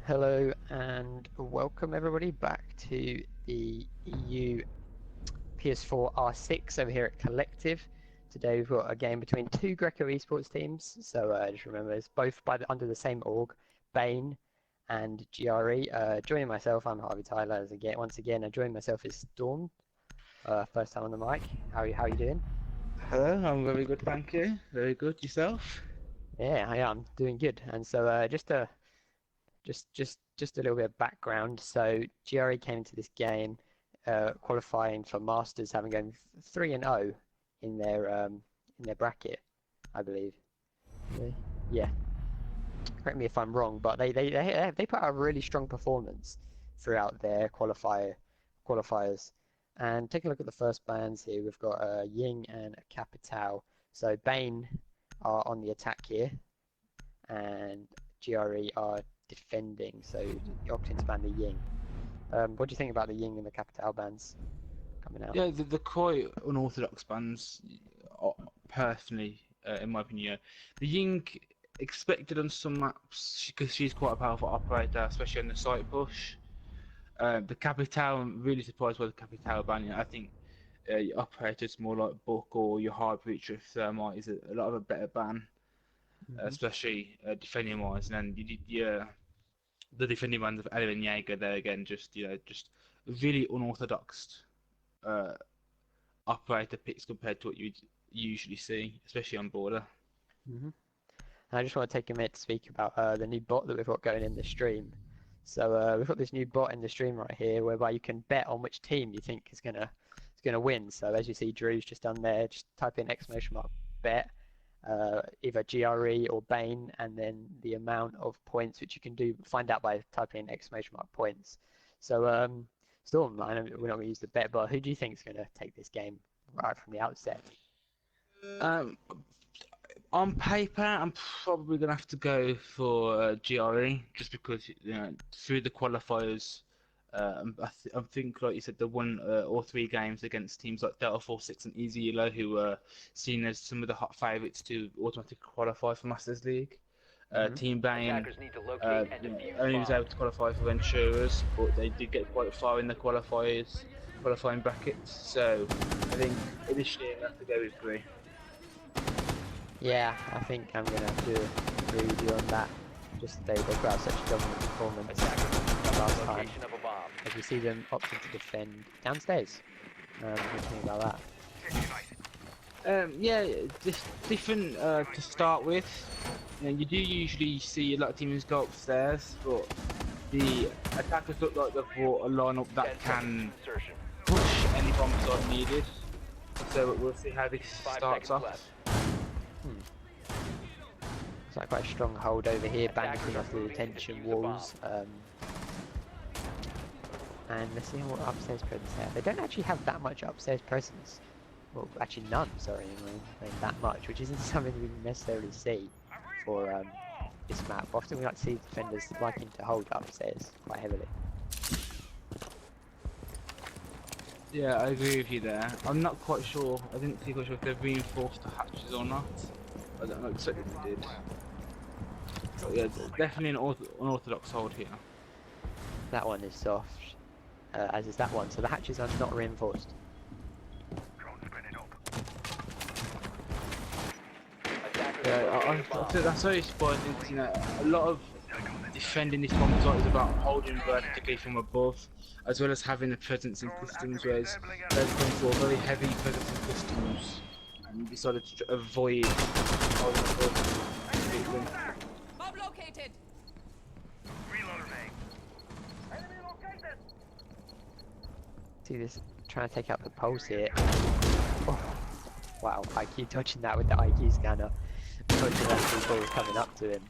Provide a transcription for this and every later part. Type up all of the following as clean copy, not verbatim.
Hello and welcome everybody back to the EU PS4 R6 over here at Collective. Today we've got a game between two Greco Esports teams, so just remember it's both under the same org, Bane and GRE. Joining myself, I'm Harvey Tyler once again, and joining myself is Storm. First time on the mic. How are you doing? Hello, I'm very good, thank you. Very good, yourself? Yeah, I'm doing good. And so just a little bit of background. So GRE came into this game qualifying for Masters, having gone 3-0 in their bracket, I believe. Yeah. Correct me if I'm wrong, but they put out a really strong performance throughout their qualifiers. And take a look at the first bands here. We've got Ying and a Capital. So Bane are on the attack here, and GRE are defending. So you're opting to ban the Ying. What do you think about the Ying and the Capital bands coming out? Yeah, they're quite unorthodox bands, personally, in my opinion. The Ying expected on some maps because she's quite a powerful operator, especially on the site push. The Capital, I'm really surprised by the Capital ban. I think your operators more like Book or your hard breach with Thermite is a lot of a better ban, especially defending wise. And then the defending ones of Ellen Jaeger there again, just really unorthodox operator picks compared to what you'd usually see, especially on border. And I just want to take a minute to speak about the new bot that we've got going in the stream. So we've got this new bot in the stream right here, whereby you can bet on which team you think is gonna win. So as you see, Drew's just done there. Just type in !bet, either GRE or Bane, and then the amount of points which you can find out by typing in !points. So Storm, I know we're not going to use the bet, but who do you think is going to take this game right from the outset? On paper, I'm probably gonna have to go for GRE just because through the qualifiers, I think like you said, they won all three games against teams like Delta 46 and Easy Yellow, who were seen as some of the hot favourites to automatically qualify for Masters League. Team Bane only was able to qualify for Venturas, but they did get quite far in the qualifying brackets. So I think initially I have to go with 3. Yeah, I think I'm going to have to agree with you on that. Just they put out such a dominant performance last time. As we see them opting to defend downstairs. What do you think about that? Yeah, just different to start with. You do usually see a lot of teams go upstairs, but the attackers look like they've brought a lineup that can push any bomb site needed. So we'll see how this starts off. Looks like quite a strong hold over here, banking off the detention walls. And let's see what upstairs presence they have. They don't actually have that much upstairs presence. Well, actually none, sorry, that much, which isn't something we necessarily see for this map. Often we like to see defenders liking to hold upstairs quite heavily. Yeah, I agree with you there. I'm not quite sure. I didn't see quite sure if they've reinforced the hatches or not. I don't know exactly if they did. But yeah, definitely an unorthodox hold here. That one is soft, as is that one. So the hatches are not reinforced. Yeah, that's very surprising. A lot of defending this bomb site is about holding vertically from above, as well as having a presence in customs, whereas they've gone for a very heavy presence in customs and decided to avoid holding above. Mob located. See this, trying to take out the pulse here. Oh, wow, IQ dodging that with the IQ scanner. Dodging as the ball coming up to him.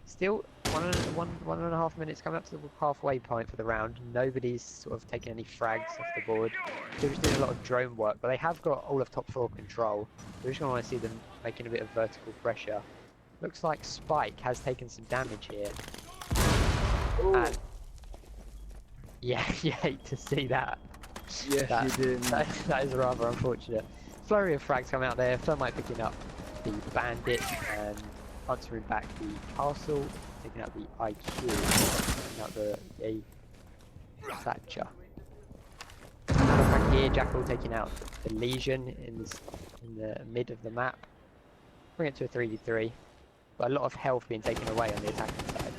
Still 1.5 minutes coming up to the halfway point for the round. Nobody's sort of taking any frags off the board. They're just doing a lot of drone work, but they have got all of top 4 control. We're just going to want to see them making a bit of vertical pressure. Looks like Spike has taken some damage here. And yeah, you hate to see that. Yes, you did. That is rather unfortunate. Flurry of frags coming out there. Thermite picking up the bandit and answering back the castle. taking out the IQ, taking out the Thatcher. Back here, Jackal taking out the Legion in the mid of the map. Bring it to a 3v3. But a lot of health being taken away on the attacking side.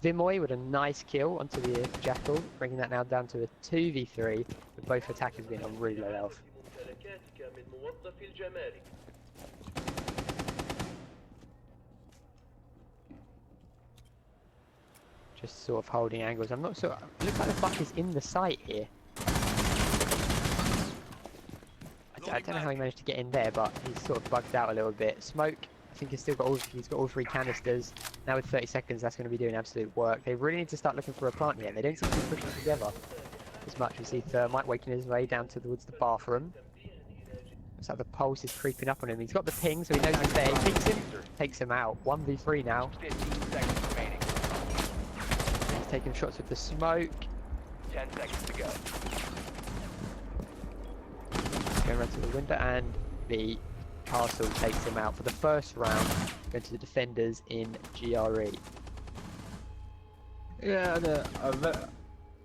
Vimoy with a nice kill onto the Jackal, bringing that now down to a 2v3, with both attackers being on really low health. Just sort of holding angles. I'm not sure. It looks like the buck is in the site here. I don't know how he managed to get in there, but he's sort of bugged out a little bit. Smoke, I think he's got all 3 canisters. Now with 30 seconds, that's going to be doing absolute work. They really need to start looking for a plant here. They don't seem to be pushing together as much. We see Thermite waking his way down towards the bathroom. Looks like the pulse is creeping up on him. He's got the ping, so he knows he's there. He takes him out. 1v3 now. 15 seconds remaining. He's taking shots with the smoke. 10 seconds to go. Going around to the window, and the castle takes him out for the first round. Going to the defenders in GRE. Yeah,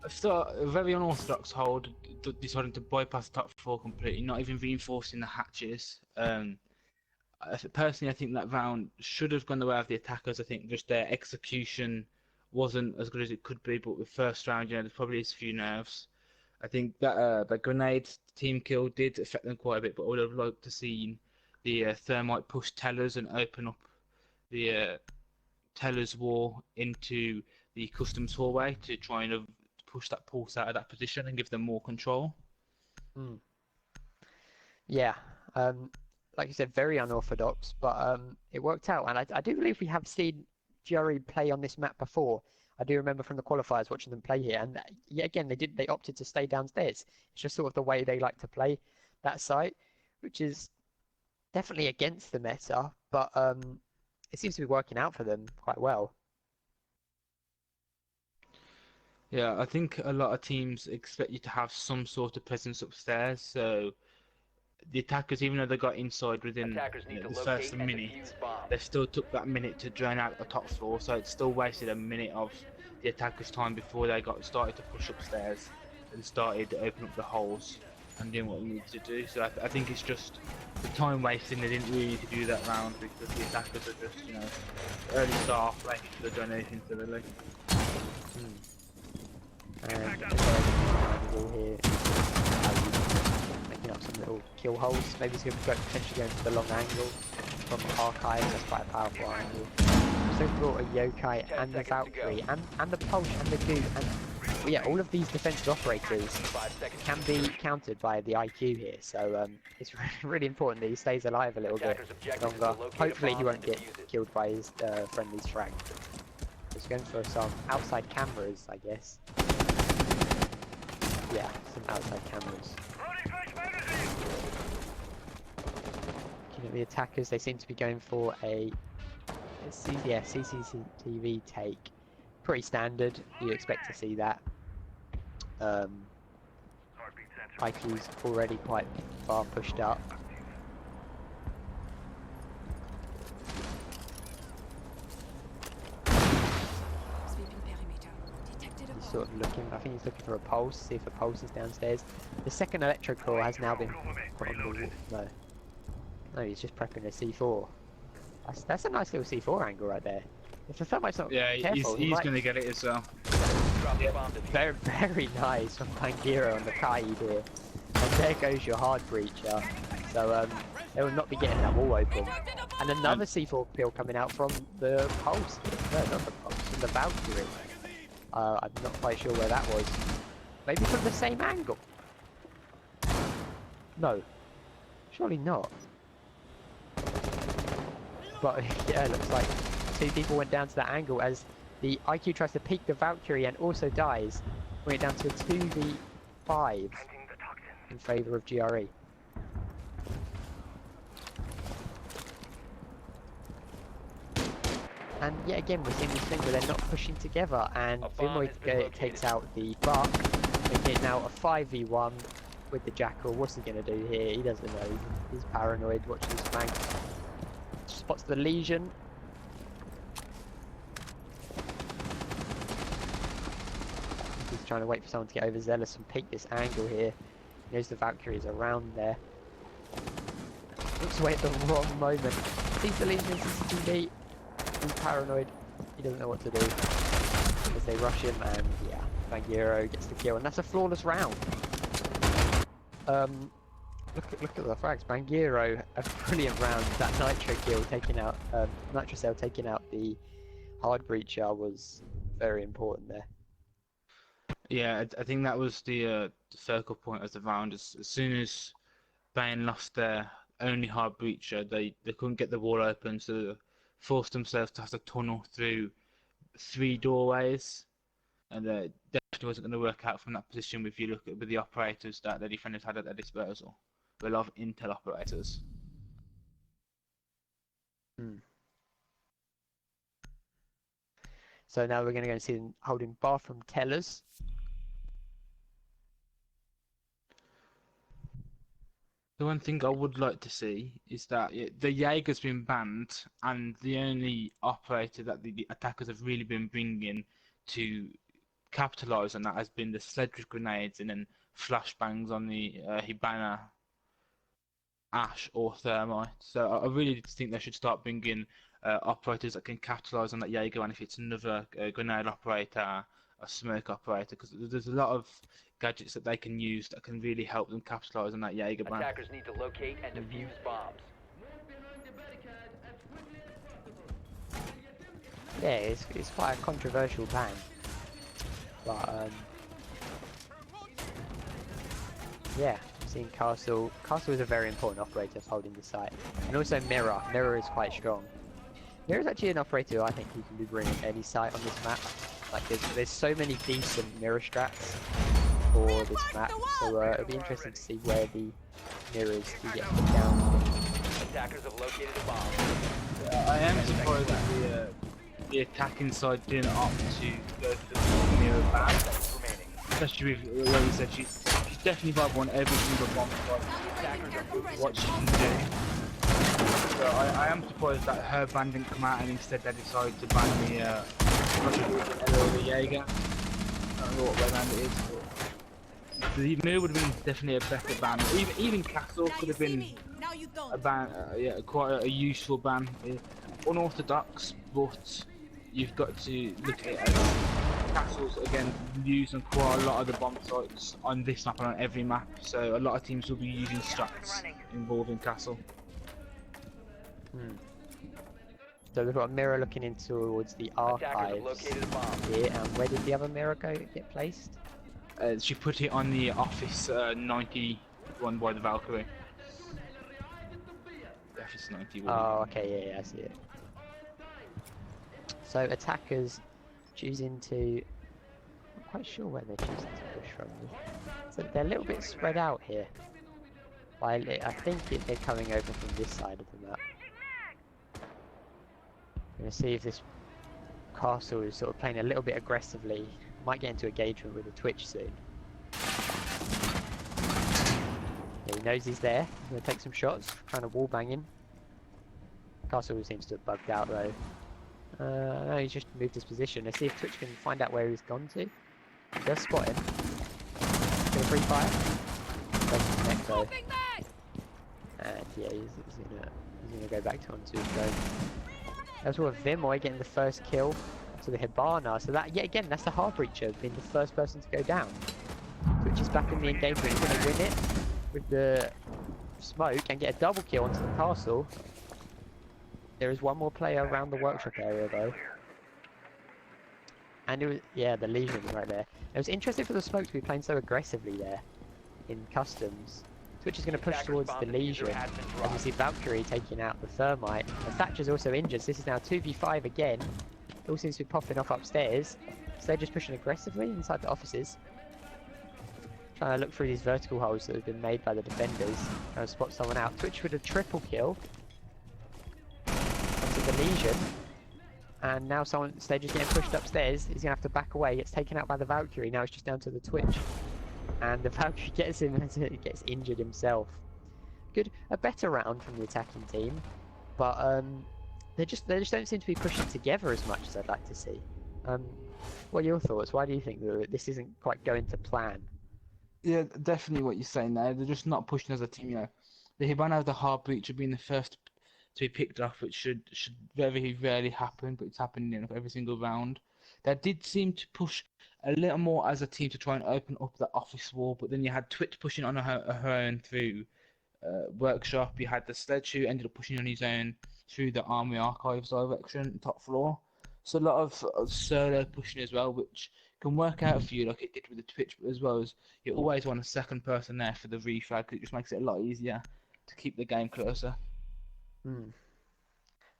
a very unorthodox hold, deciding to bypass top 4 completely, not even reinforcing the hatches. Personally, I think that round should have gone the way of the attackers. I think just their execution wasn't as good as it could be, but with first round, there's probably a few nerves. I think that the grenade team kill did affect them quite a bit, but I would have liked to see the Thermite push Tellers and open up the Tellers wall into the customs hallway to try and push that pulse out of that position and give them more control. Yeah, like you said, very unorthodox, but it worked out, and I do believe we have seen GRE play on this map before. I do remember from the qualifiers watching them play here, and yet again they opted to stay downstairs. It's just sort of the way they like to play that site, which is definitely against the meta, but it seems to be working out for them quite well. Yeah, I think a lot of teams expect you to have some sort of presence upstairs, so the attackers, even though they got inside within the first minute, they still took that minute to drain out the top floor, so it still wasted a minute of the attackers' time before they started to push upstairs and started to open up the holes and doing what they needed to do. So I think it's just the time wasting. They didn't really need to do that round because the attackers are just, early start, making sure they're doing anything to the leg. And wall here, making up some little kill holes. Maybe he's going to potentially go into the long angle from Archive. That's quite a powerful angle. So brought a Yokai and the Valkyrie and the Pulse and the Goo, and yeah, all of these defensive operators can be countered by the IQ here. So it's really important that he stays alive a little bit longer. Hopefully he won't get killed by his friendly's frag. Just going for some outside cameras, I guess. Yeah, some outside cameras. Looking at the attackers, they seem to be going for a CCTV take. Pretty standard, you expect to see that. IQ's already quite far pushed up. Sort of looking, I think he's looking for a pulse, see if a pulse is downstairs. The second electro core has now been put on the wall. No, he's just prepping a C4. That's a nice little C4 angle right there. If the Thermite's not careful, he's going to get it as well. Very, very nice from Pangira on the Kaid here. And there goes your hard breacher. So they will not be getting that wall open. And another C4 peel coming out from the pulse. No, not the pulse, from the Valkyrie. I'm not quite sure where that was. Maybe from the same angle? No. Surely not. But yeah, it looks like 2 people went down to that angle as the IQ tries to peek the Valkyrie and also dies. Bring it down to a 2v5 in favour of GRE. And yet again, we're seeing this thing where they're not pushing together, and Vimoy takes out the Buck, making it now a 5v1 with the Jackal. What's he going to do here? He doesn't know. He's paranoid, watching his flank. Spots the Legion. trying to wait for someone to get overzealous and peek this angle here. He knows the Valkyrie's around there. Looks away at the wrong moment. Sees the Legion CCTV. He's paranoid. He doesn't know what to do. As they rush him, and yeah, Bangiro gets the kill, and that's a flawless round. Look at the frags. Bangiro, a brilliant round. That Nitro kill taking out, Nitro Cell taking out the hard breacher was very important there. Yeah, I think that was the focal point of the round. As soon as Bane lost their only hard breacher, they couldn't get the wall open, so they forced themselves to have to tunnel through 3 doorways, and definitely wasn't going to work out from that position. If you look at with the operators that the defenders had at their disposal, a lot of intel operators. So now we're going to go and see them holding bathroom tellers. The one thing I would like to see is that the Jaeger's been banned, and the only operator that the attackers have really been bringing to capitalise on that has been the sledge grenades and then flashbangs on the Hibana, Ash or Thermite. So I really think they should start bringing operators that can capitalise on that Jaeger, and if it's another grenade operator, a smoke operator, because there's a lot of gadgets that they can use that can really help them capitalise on that Jaeger ban. Attackers need to locate and defuse bombs. Yeah, it's quite a controversial ban, but yeah, I'm seeing Castle. Castle is a very important operator for holding the site, and also Mirror. Mirror is quite strong. Mirror is actually an operator who I think you can be bringing any site on this map. Like there's so many decent Mirror strats for this map, so it'll be interesting to see where the mirrors do get put down. Attackers have located a bomb. I am surprised that the attacking side didn't opt to go for the mirror ban, especially with where you said she's definitely viable on every single bomb side. What she can do. So I am surprised that her ban didn't come out, and instead they decided to ban the Jaeger. I don't know what way around it is. The mirror would have been definitely a better ban. Even Castle could have been a ban, yeah, quite a useful ban. Unorthodox, but you've got to look at it. Castle's again used on quite a lot of the bomb sites on this map and on every map, so a lot of teams will be using strats involving Castle. So we've got a mirror looking in towards the archives here, and where did the other mirror get placed? She put it on the office 91 by the Valkyrie. Office 91. Oh, okay, yeah, I see it. So attackers choosing to... I'm not quite sure where they're choosing to push from. So they're a little bit spread out here. While I think they're coming over from this side of the map. I'm going to see if this Castle is sort of playing a little bit aggressively. Might get into engagement with the Twitch soon. Yeah, he knows he's there. He's going to take some shots, trying to wallbang him. Castle seems to have bugged out though. No, he's just moved his position. Let's see if Twitch can find out where he's gone to. He does spot him. Gonna free fire. Doesn't connect though. And yeah, he's gonna go back to onto his drone. That's with Vimoy getting the first kill to the Hibana. So that, yet again, that's the hard breacher being the first person to go down. Twitch is back in the engagement. He's gonna win it with the smoke and get a double kill onto the castle. There is one more player around the workshop area though. And it was, yeah, the Legion right there. It was interesting for the smoke to be playing so aggressively there in customs. Twitch is going to push towards the Legion. As we see Valkyrie taking out the Thermite. And Thatcher's also injured, so this is now 2v5 again. It all seems to be popping off upstairs. So they're just pushing aggressively inside the offices. Trying to look through these vertical holes that have been made by the defenders. Trying to spot someone out. Twitch with a triple kill onto the Legion. And now they're just getting pushed upstairs. He's going to have to back away. Gets taken out by the Valkyrie. Now it's just down to the Twitch. And the Valkyrie gets him and he gets injured himself. A better round from the attacking team. But they just don't seem to be pushing together as much as I'd like to see. What are your thoughts? Why do you think that this isn't quite going to plan? Yeah, definitely what you're saying there. They're just not pushing as a team, you know. The Hibana of the hard breach of being the first to be picked off, which should very rarely happen, but it's happening in every single round. They did seem to push a little more as a team to try and open up that office wall, but then you had Twitch pushing on her own through workshop. You had the Sledge who ended up pushing on his own through the Army Archives direction, top floor. So a lot of solo pushing as well, which can work out for you like it did with the Twitch, but as well as you always want a second person there for the refrag, 'cause it just makes it a lot easier to keep the game closer. Hmm.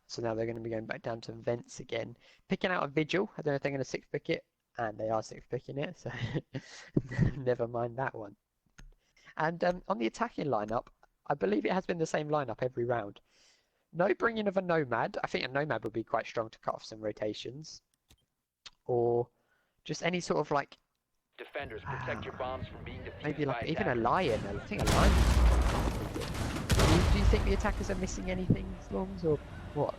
So now they're going to be going back down to vents again, picking out a vigil. I don't know if they're going to six pick it, and they are six picking it, so never mind that one. And on the attacking lineup, I believe it has been the same lineup every round. No bringing of a nomad. I think a nomad would be quite strong to cut off some rotations, or just any sort of like Defenders, protect your bombs from being defused maybe by like even a attackers. lion. I think a lion. Do you think the attackers are missing anything, Slums, or what?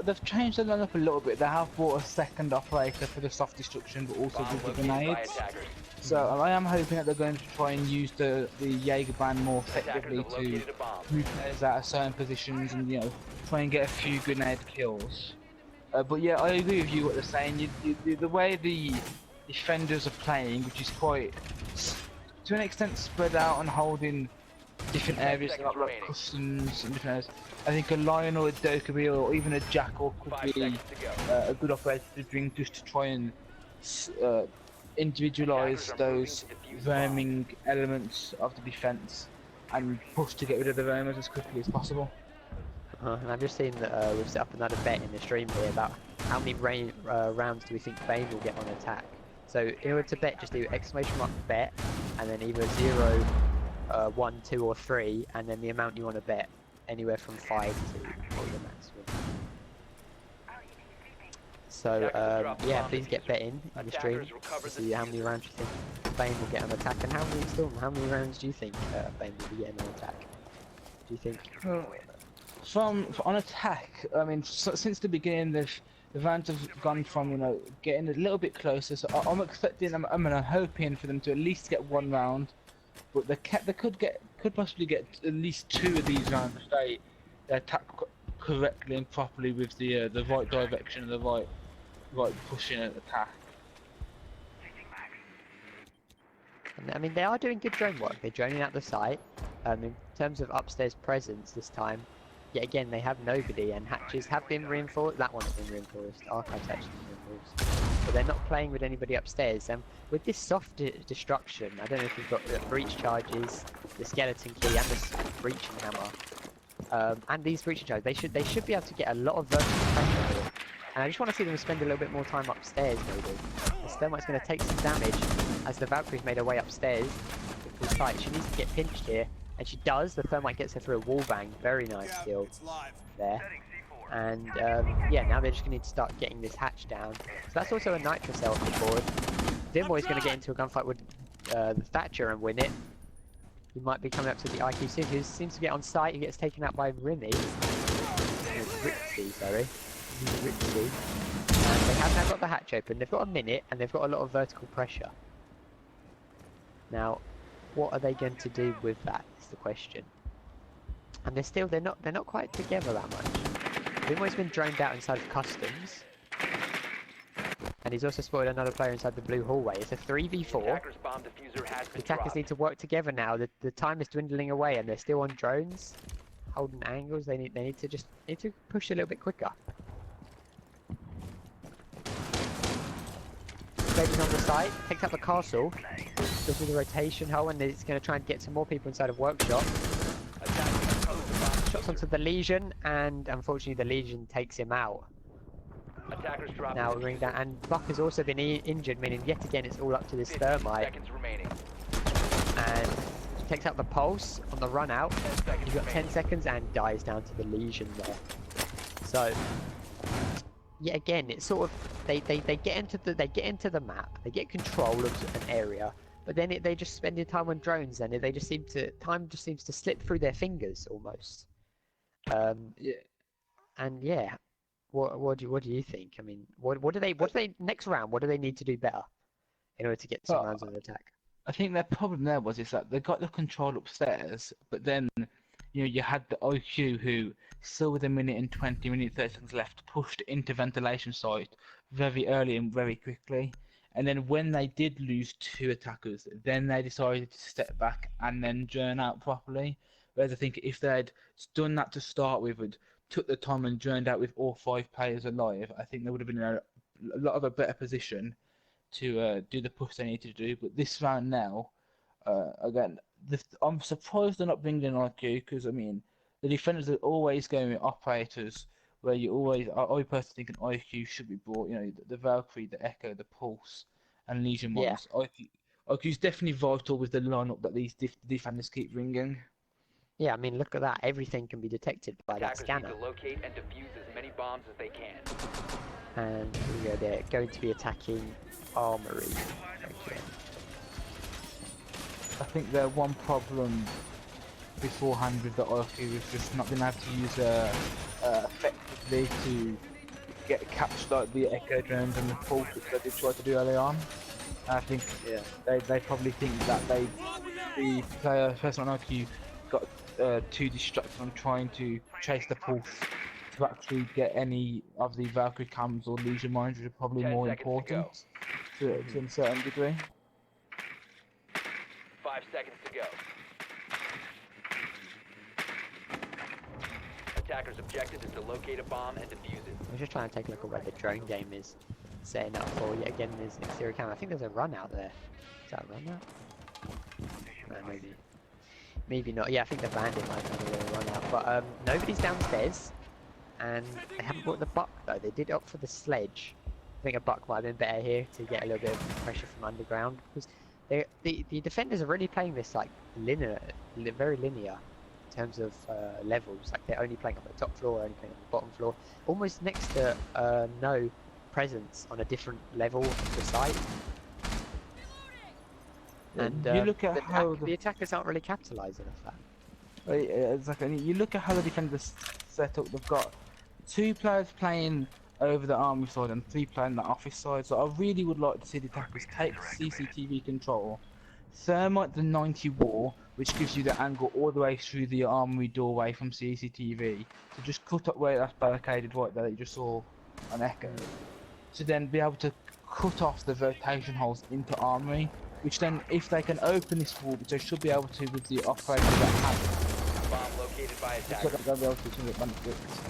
They've changed the lineup a little bit. They have brought a second operator for the soft destruction, but also Bomb with the located by grenades. attackers. So I am hoping that they're going to try and use the Jaeger band more Attackers effectively have to located a bomb. move players out of certain positions and try and get a few grenade kills. But yeah, I agree with you what they're saying. The way the defenders are playing, which is quite to an extent spread out and holding different 10 areas, seconds like remaining. customs and different areas. I think a lion or a Dokkaebi or even a jackal 5 could be seconds to go. a good operator to bring just to try and individualize those roaming elements of the defense and push to get rid of the roamers as quickly as possible. And I've just seen that we've set up another bet in the stream here about how many rounds do we think Bane will get on attack. So in order to bet, just do exclamation mark bet, and then either 0, 1, 2, or 3, and then the amount you want to bet, anywhere from 5 to the maximum. So yeah, please get betting in the stream to see how many rounds you think Bane will get on attack, and how many rounds do you think Bane will be getting on attack? Do you think? On attack, I mean, since the beginning, the rounds have gone from getting a little bit closer. So I'm expecting, I'm hoping for them to at least get one round, but they could possibly get at least 2 of these rounds if they attack correctly and properly with the right direction and the right pushing and attack. I mean, they are doing good drone work. They're droning out the site. In terms of upstairs presence this time, yet again, they have nobody, and hatches have been reinforced. That one's been reinforced. Archives hatches been reinforced. But they're not playing with anybody upstairs. With this soft destruction, I don't know if you've got the breach charges, the skeleton key, and the breaching hammer. And these breaching charges, they should be able to get a lot of vertical pressure here. And I just want to see them spend a little bit more time upstairs, maybe. The Thermite's going to take some damage as the Valkyrie's made her way upstairs to full sight. She needs to get pinched here, and she does. The Thermite gets her through a wall bang. Very nice kill there. And yeah, now they're just going to need to start getting this hatch down. So that's also a Nitro cell on the board. Dimboy's going to get into a gunfight with the Thatcher and win it. He might be coming up to the IQ soon. He seems to get on site. He gets taken out by Rimmy. Rixie, sorry. Rixie. And they have now got the hatch open. They've got a minute, and they've got a lot of vertical pressure. Now, what are they going to do with that? Is the question. And they're not quite together that much. Dimboy's been droned out inside of customs. And he's also spotted another player inside the blue hallway. It's a 3v4. The attackers need to work together now. The time is dwindling away, and they're still on drones, holding angles. They need to push a little bit quicker. Slade's on the site, picks up the castle, goes through the rotation hole, and it's going to try and get some more people inside of workshop. Shots onto the Legion, and unfortunately the Legion takes him out. Attackers drop Now ring down, and Buck has also been injured, meaning yet again it's all up to this Thermite. Seconds remaining. And takes out the pulse on the run out. He's got 10 seconds and dies down to the Legion there. So yet again, it's sort of they get into the map, they get control of an area, but then they just spend their time on drones, and they just time just seems to slip through their fingers almost. Yeah, and yeah. what do you think? I mean, what do they next round? What do they need to do better in order to get some rounds of attack? I think their problem there was is that they got the control upstairs, but then you had the IQ who still with a minute and 20 minutes 30 seconds left pushed into ventilation site very early and very quickly. And then when they did lose two attackers, then they decided to step back and then journ out properly. Whereas I think if they'd done that to start with and took the time and journed out with all 5 players alive, I think they would have been in a lot of a better position to do the push they need to do. But this round now, again, I'm surprised they're not bringing in IQ because I mean the defenders are always going with operators where you always. I personally think an IQ should be brought. The Valkyrie, the Echo, the Pulse, and Legion Yeah. ones. IQ is definitely vital with the lineup that these defenders keep bringing. Yeah, I mean, look at that. Everything can be detected by that Attackers scanner. need to locate and defuse as many bombs as they can. And here we go. They're going to be attacking Armory. Okay. I think their one problem beforehand with the IQ was just not being able to use effectively to catch like the Echo drones and the Pulse which they did try to do early on. And I think they probably think that the person on IQ got too distracted on trying to chase the Pulse to actually get any of the Valkyrie cams or Legion mines, which are probably 10 more seconds to important to a certain degree. 5 seconds to go. Attackers' objective is to locate a bomb and defuse it. I'm just trying to take a look at where the drone game is setting up for. Yet again, there's an exterior camera. I think there's a run out there. Is that a run out? No, maybe not. Yeah, I think the bandit might have a little run out. But nobody's downstairs, and they haven't brought the buck though. They did opt for the sledge. I think a buck might have been better here to get a little bit of pressure from underground because the defenders are really playing this like very linear in terms of levels. Like they're only playing on the top floor, only playing on the bottom floor, almost next to no presence on a different level of the site. And you look at how the attackers aren't really capitalising off that. Exactly. You look at how the defenders set up. They've got 2 players playing over the army side and 3 playing the office side. So I really would like to see the attackers take CCTV control, thermite the 90 wall, which gives you the angle all the way through the armory doorway from CCTV. So just cut up where that's barricaded right there that you just saw an Echo. To then be able to cut off the rotation holes into armory, which then if they can open this wall, which they should be able to with the operator that has Bomb located by it, attackers. they'll be able to turn it manuscripts.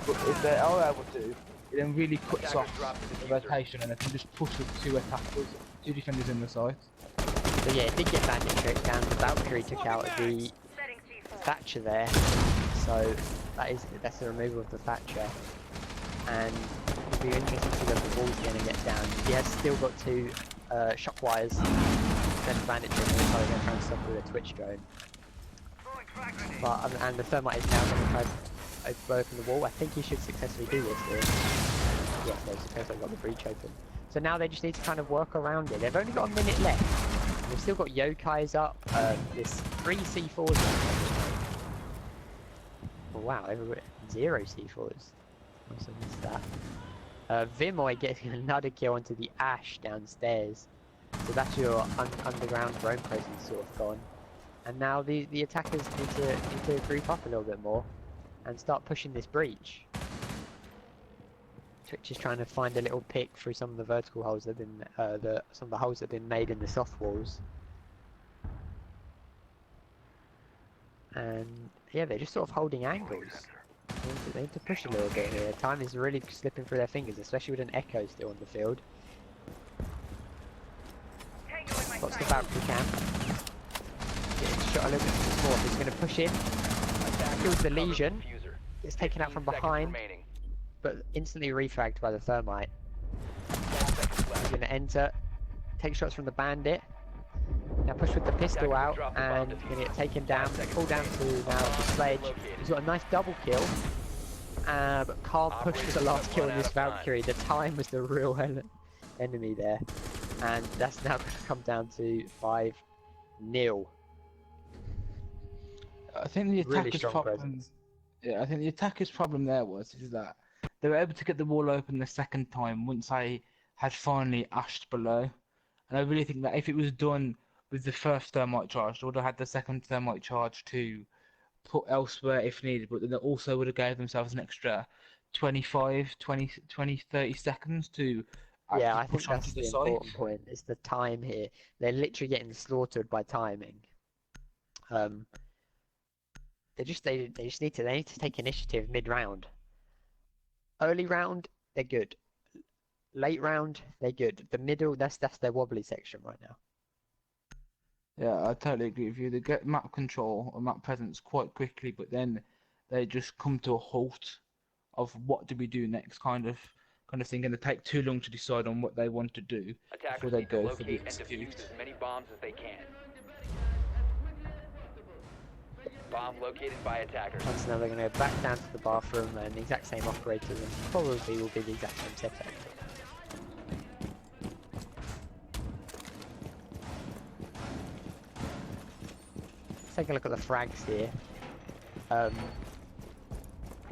But if they are able to, it then really cuts off the rotation and they can just push with 2 attackers, 2 defenders in the site. So yeah, it did get bandit tricked down. The Valkyrie took out the Thatcher there, so that's the removal of the Thatcher. And it'll be interesting to see whether the wall's going to get down. He has still got 2 shock wires, then the bandit trick, and they're going to try and stop with a Twitch drone. But and the thermite is now going to try to blow open the wall. I think he should successfully do this here. Yes, they've successfully got the breach open. So now they just need to kind of work around it. They've only got a minute left. They've still got Yokais up. There's 3 C4s left. Oh, wow, 0 C4s. Must have missed that. Vimoy getting another kill onto the Ash downstairs. So that's your underground drone presence sort of gone. And now the attackers need to group up a little bit more and start pushing this breach. Twitch is trying to find a little pick through some of the vertical holes that have been some of the holes that have been made in the soft walls. And yeah, they're just sort of holding angles. They need to push a little bit here. Time is really slipping through their fingers, especially with an Echo still on the field. What's the Valkyrie camp? Getting shot a little bit more. He's going to push in. Kills the Legion. Gets taken out from behind, but instantly refragged by the thermite. He's going to enter. Take shots from the bandit. Now push with the pistol out and going to get taken down. Pull down to now the sledge. He's got a nice double kill. But can't push for the last kill in this Valkyrie. The time was the real enemy there. And that's now going to come down to 5-0. I think the attacker's problem. Yeah, I think the attacker's problem there is that they were able to get the wall open the second time once I had finally ashed below. And I really think that if it was done with the first thermite charge, they would have had the second thermite charge to put elsewhere if needed, but then they also would have gave themselves an extra 25, 20, 20, 30 seconds to Yeah, actually I think push onto that's the the site. important point. It's the time here. They're literally getting slaughtered by timing. Um, they just need to take initiative mid-round. Early round, they're good. Late round, they're good. The middle, that's their wobbly section right now. Yeah, I totally agree with you. They get map control or map presence quite quickly, but then they just come to a halt of what do we do next kind of thing, and they take too long to decide on what they want to do before Attackers they need to go for the locate and defuse execute. as many bombs as they can. Bomb located by attackers. And so now they're going to go back down to the bathroom and the exact same operator and probably will be the exact same setup. Let's take a look at the frags here.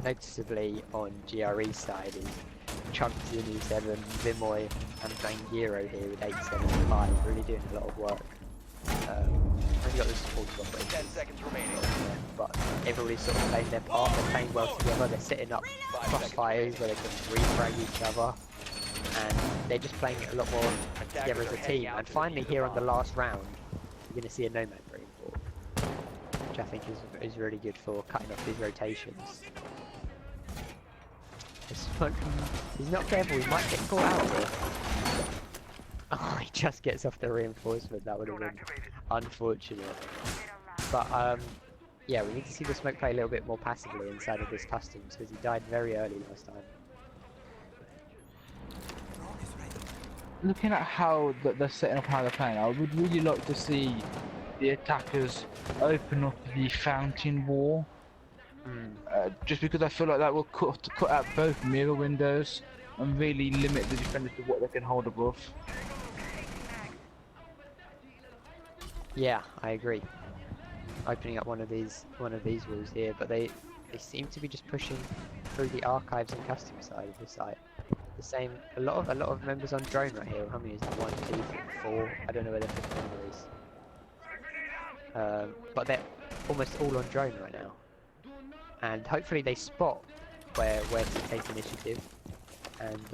Noticeably on GRE side is Chunk 7, Vimoy and Bangiro here with 875, really doing a lot of work. Only got the support operators. 10 seconds remaining. But everybody's sort of playing their part, they're playing well together, they're setting up crossfires where they can refrag each other, and they're just playing a lot more together as a team. And finally here on the last round, you're going to see a Nomad bring forward, which I think is really good for cutting off these rotations. He's not careful, he might get caught out here. Oh, he just gets off the reinforcement, that would have been unfortunate. But yeah, we need to see the smoke play a little bit more passively inside of this customs, because he died very early last time. Looking at how they're setting up how they're playing, I would really like to see the attackers open up the fountain wall. Just because I feel like that will cut out both mirror windows and really limit the defenders to what they can hold above. Yeah, I agree. Opening up one of these walls here, but they seem to be just pushing through the archives and custom side of the site. The same, a lot of members on drone right here. How many is that? 1, 2, 3, 4. I don't know where the fifth member is. But they're almost all on drone right now. And hopefully they spot where to take initiative and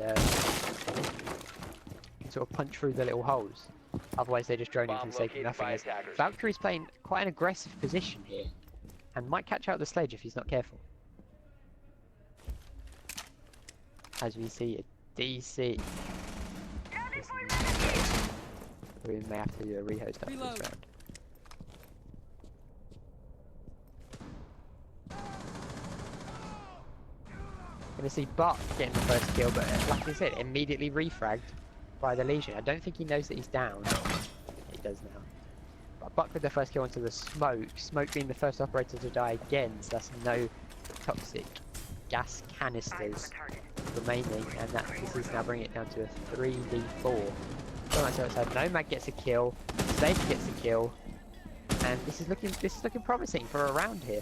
can sort of punch through the little holes. Otherwise they're just droning for the sake of nothing. Valkyrie's playing quite an aggressive position here and might catch out the sledge if he's not careful. As we see a DC. We may have to do a rehost after this round. Gonna see Buck getting the first kill, but like I said, immediately refragged by the Legion. I don't think he knows that he's down. He does now. But Buck with the first kill onto the smoke. Smoke being the first operator to die again, so that's no toxic gas canisters remaining, and this is now bringing it down to a 3v4. So outside, Nomad gets a kill, Slade gets a kill, and this is looking promising for a round here.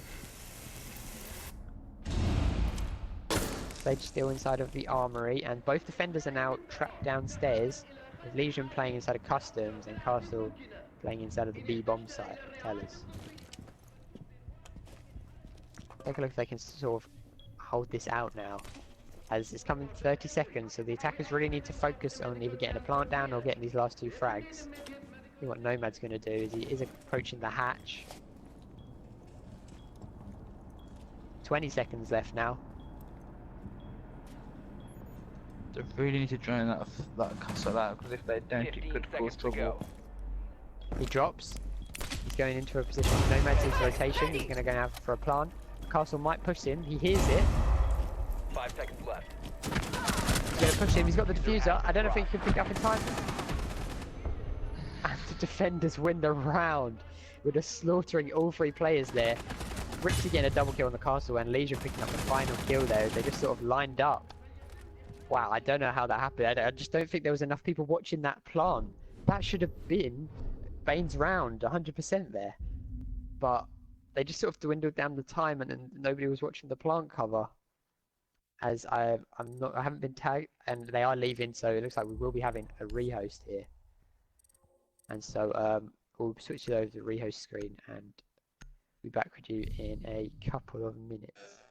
Sage still inside of the armory, and both defenders are now trapped downstairs, with Legion playing inside of Customs and Castle playing inside of the B-bomb site, Tellers. Take a look if they can sort of hold this out now, as it's coming 30 seconds, so the attackers really need to focus on either getting a plant down or getting these last two frags. I think what Nomad's going to do is he is approaching the hatch. 20 seconds left now. They really need to join that castle out, because if they don't, it could cause trouble. He drops. He's going into a position. Nomad's in rotation. He's going to go now for a plant. Castle might push him. He hears it. 5 seconds left. He's going to push him. He's got the diffuser. I don't know if he can pick it up in time. And the defenders win the round with us slaughtering all three players there. Rixie getting a double kill on the castle and Legion picking up the final kill there. They just sort of lined up. Wow, I don't know how that happened. I just don't think there was enough people watching that plant. That should have been Bane's round, 100% there. But they just sort of dwindled down the time and then nobody was watching the plant cover. as I haven't been tagged, and they are leaving, so it looks like we will be having a rehost here. And so we'll switch it over to the rehost screen and be back with you in a couple of minutes.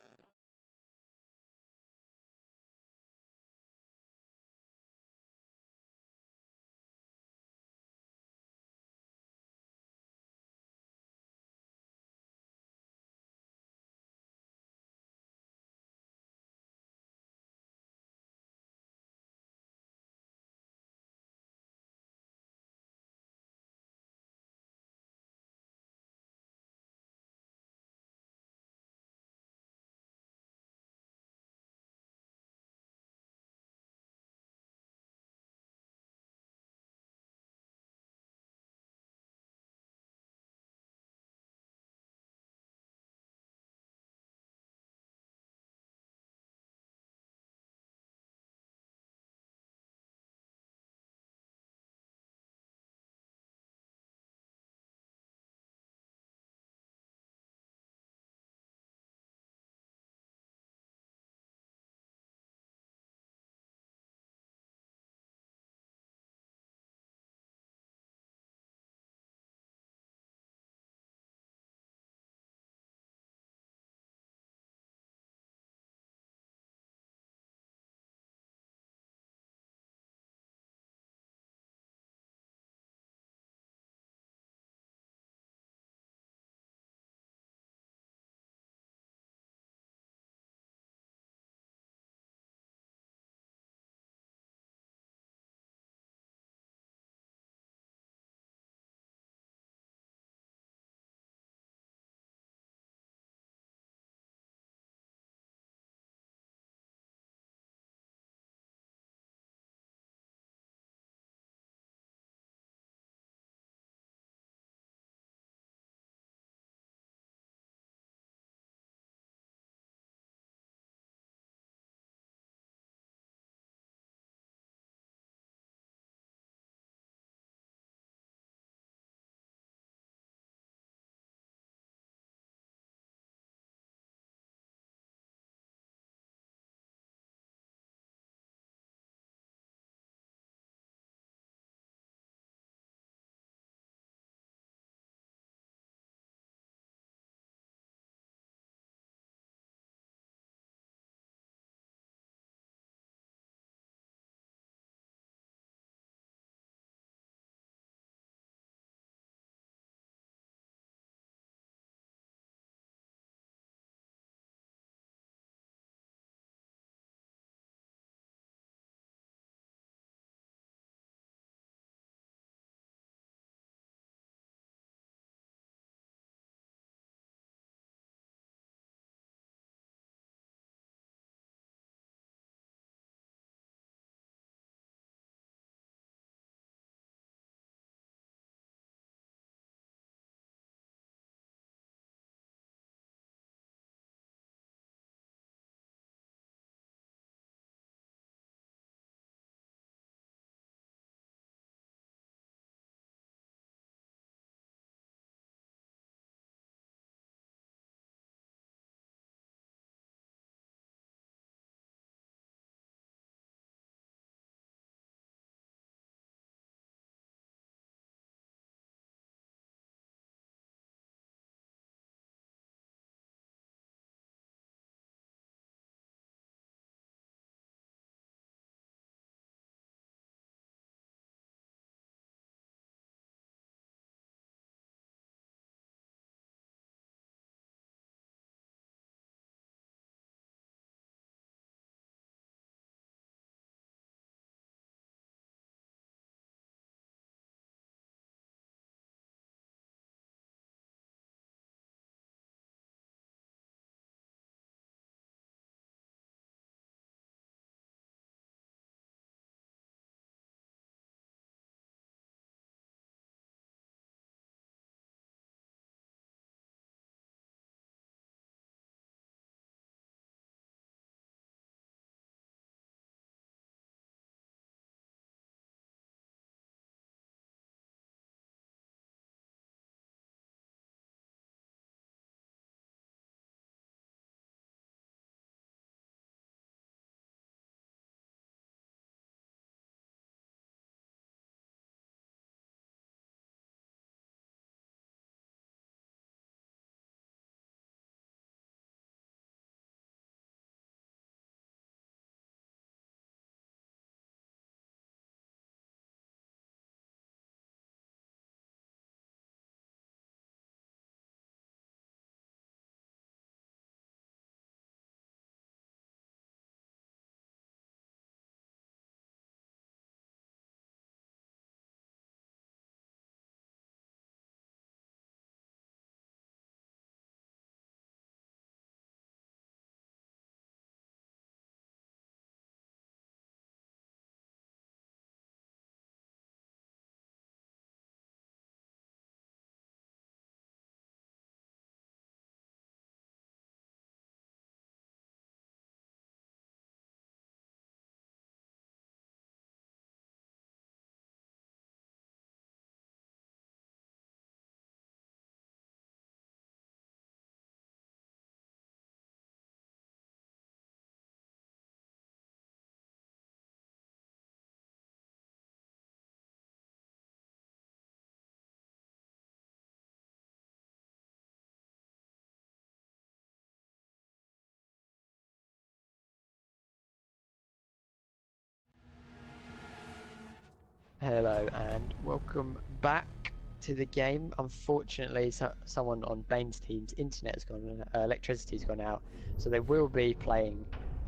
Hello and welcome back to the game. Unfortunately, someone on Bane's team's internet has gone, electricity's gone out, so they will be playing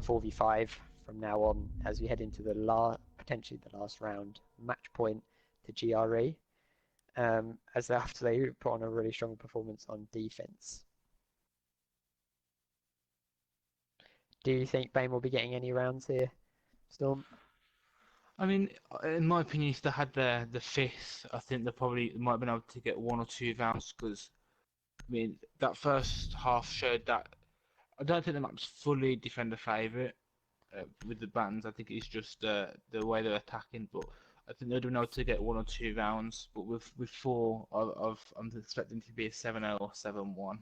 4v5 from now on as we head into the potentially the last round, match point to GRE. After they put on a really strong performance on defense. Do you think Bane will be getting any rounds here, Storm? I mean, in my opinion, if they had the fifth, I think they probably might have been able to get 1 or 2 rounds because, I mean, that first half showed that I don't think the map's fully defender favourite with the bans. I think it's just the way they're attacking, but I think they'd have been able to get 1 or 2 rounds. But with four, I'm expecting to be a 7-0 or 7-1.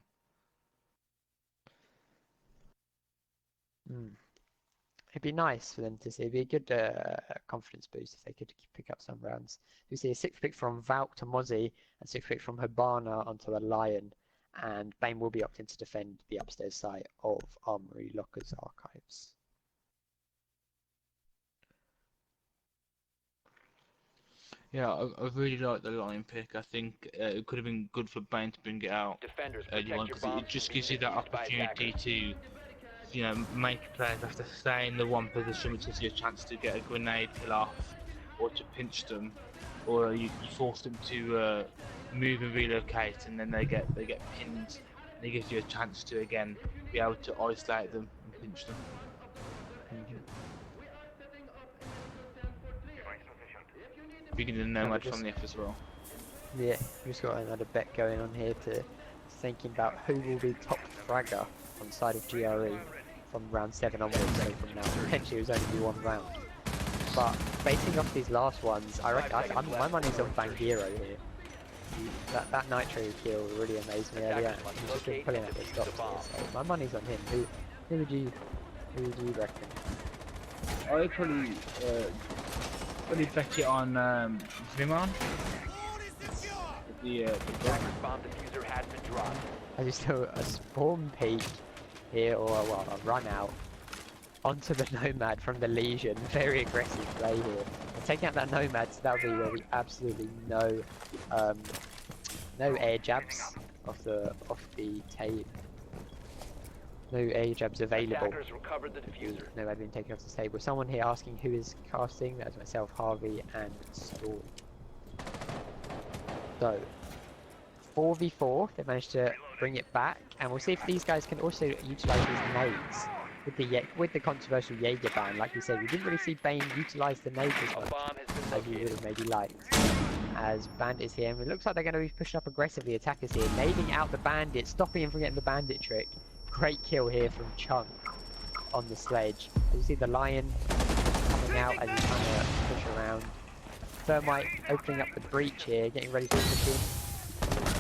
It'd be nice for them to see. It'd be a good confidence boost if they could pick up some rounds. We see a 6th pick from Valk to Mozzie and 6th pick from Hibana onto a Lion. And Bane will be opting to defend the upstairs site of Armory Locker's archives. Yeah, I really like the Lion pick. I think it could have been good for Bane to bring it out Defenders, early protect on your because bombs it just from gives you being that defused by opportunity attackers. to make players have to stay in the one position, which gives you a chance to get a grenade kill off, or to pinch them, or you force them to move and relocate, and then they get pinned. And it gives you a chance to again be able to isolate them and pinch them. Bringing the Nomad from the F as well. Yeah, we've just got another bet going on here to thinking about who will be top fragger on the side of GRE from round 7 onwards, so from now. Potentially it was only be 1 round. But basing off these last ones, I reckon my money's on Bangiro here. That Nitro kill really amazed me earlier. He's just been pulling out the stops here, so my money's on him. Who would you reckon? I probably bet it on Vimon. The Attacker's bomb diffuser has been dropped. I just saw a spawn peek here, or well, a run out onto the Nomad from the Legion. Very aggressive play here. And taking out that Nomad, so that'll be where we absolutely no air jabs off the tape. No air jabs available. Attackers recovered the diffuser. Nomad being taken off the table. Someone here asking who is casting. That's myself, Harvey, and Storm. So 4v4, they managed to bring it back, and we'll see if these guys can also utilise these nades with the controversial Jaeger ban. Like we said, we didn't really see Bane utilise the nades as much as we would have maybe liked. As Bandit's here, and it looks like they're going to be pushing up aggressively. Attackers here, nading out the Bandit, stopping him from getting the Bandit trick. Great kill here from Chunk on the sledge. As you see the Lion coming out as he's trying to push around. Thermite opening up the breach here, getting ready to push in.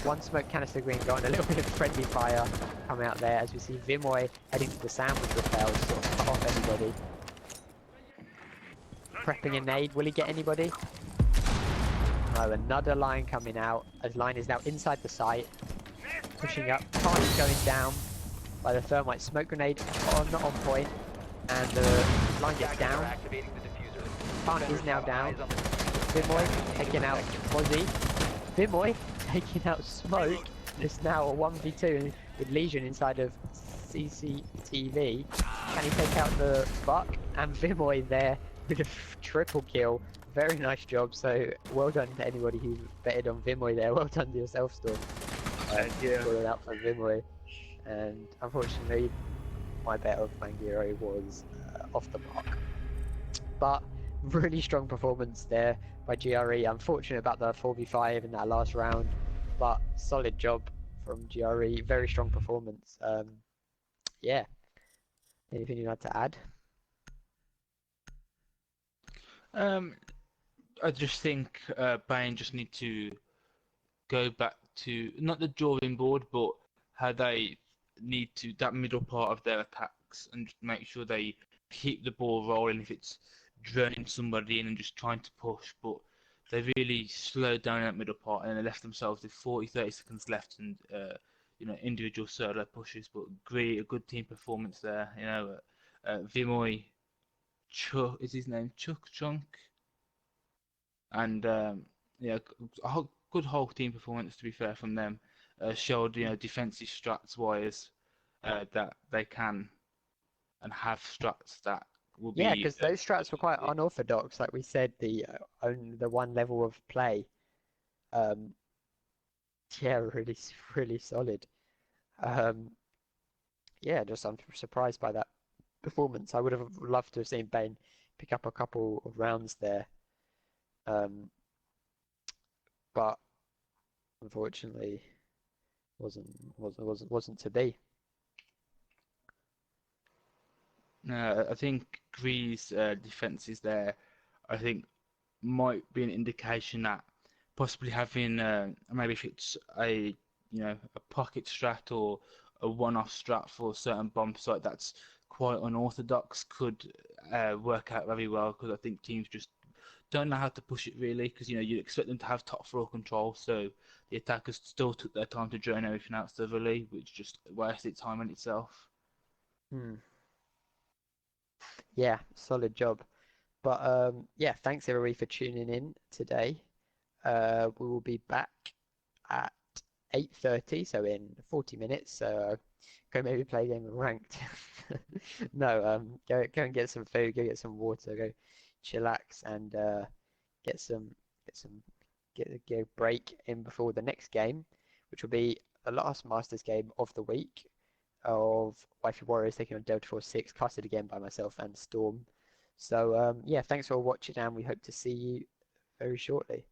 One smoke canister green going, a little bit of friendly fire coming out there as we see Vimoy heading to the sandwich rappel to sort of cut off anybody. Prepping a nade, will he get anybody? Oh, another Lion coming out as Lion is now inside the site. Pushing up, Target going down by the Thermite smoke grenade on point, and the Lion gets down. Target is now down. Vimoy taking out Mozzie. Vimoy taking out Smoke. It's now a 1v2 with Legion inside of CCTV. Can he take out the Buck? And Vimoy there with a triple kill. Very nice job. So well done to anybody who betted on Vimoy there. Well done to yourself, Storm. Yeah. Calling out for Vimoy. And unfortunately, my bet of Mangiro was off the mark. But really strong performance there by GRE. Unfortunate about the 4v5 in that last round, but solid job from GRE. Very strong performance. Yeah. Anything you'd like to add? I just think Bane just need to go back to not the drawing board, but how they need to that middle part of their attacks and just make sure they keep the ball rolling. If it's droning somebody in and just trying to push, but they really slowed down that middle part and they left themselves with 40-30 seconds left and individual solo pushes, but great, a good team performance there. Vimoy Chuck is his name, Chunk, and yeah, good whole team performance to be fair from them. Showed defensive strats wise that they can and have strats that will Yeah, be because those strats were quite effective. unorthodox. Like we said, the one level of play. Um, yeah, really solid. Um, yeah, just I'm surprised by that performance. I would have loved to have seen Bane pick up a couple of rounds there, um, but unfortunately wasn't to be. I think Gree's defenses there, I think, might be an indication that possibly having maybe if it's a pocket strat or a one-off strat for a certain bomb site that's quite unorthodox could work out very well because I think teams just don't know how to push it really because you expect them to have top floor control, so the attackers still took their time to drone everything out thoroughly, which just wasted time in itself. Hmm. Yeah, solid job. But yeah, thanks everybody for tuning in today. We will be back at 8:30, so in 40 minutes. So go maybe play a game of ranked. No, go and get some food, go get some water, go chillax and get some get some get a break in before the next game, which will be the last Masters game of the week of Wifey Warriors taking on Delta Force 6, casted again by myself and Storm. So yeah, thanks for watching and we hope to see you very shortly.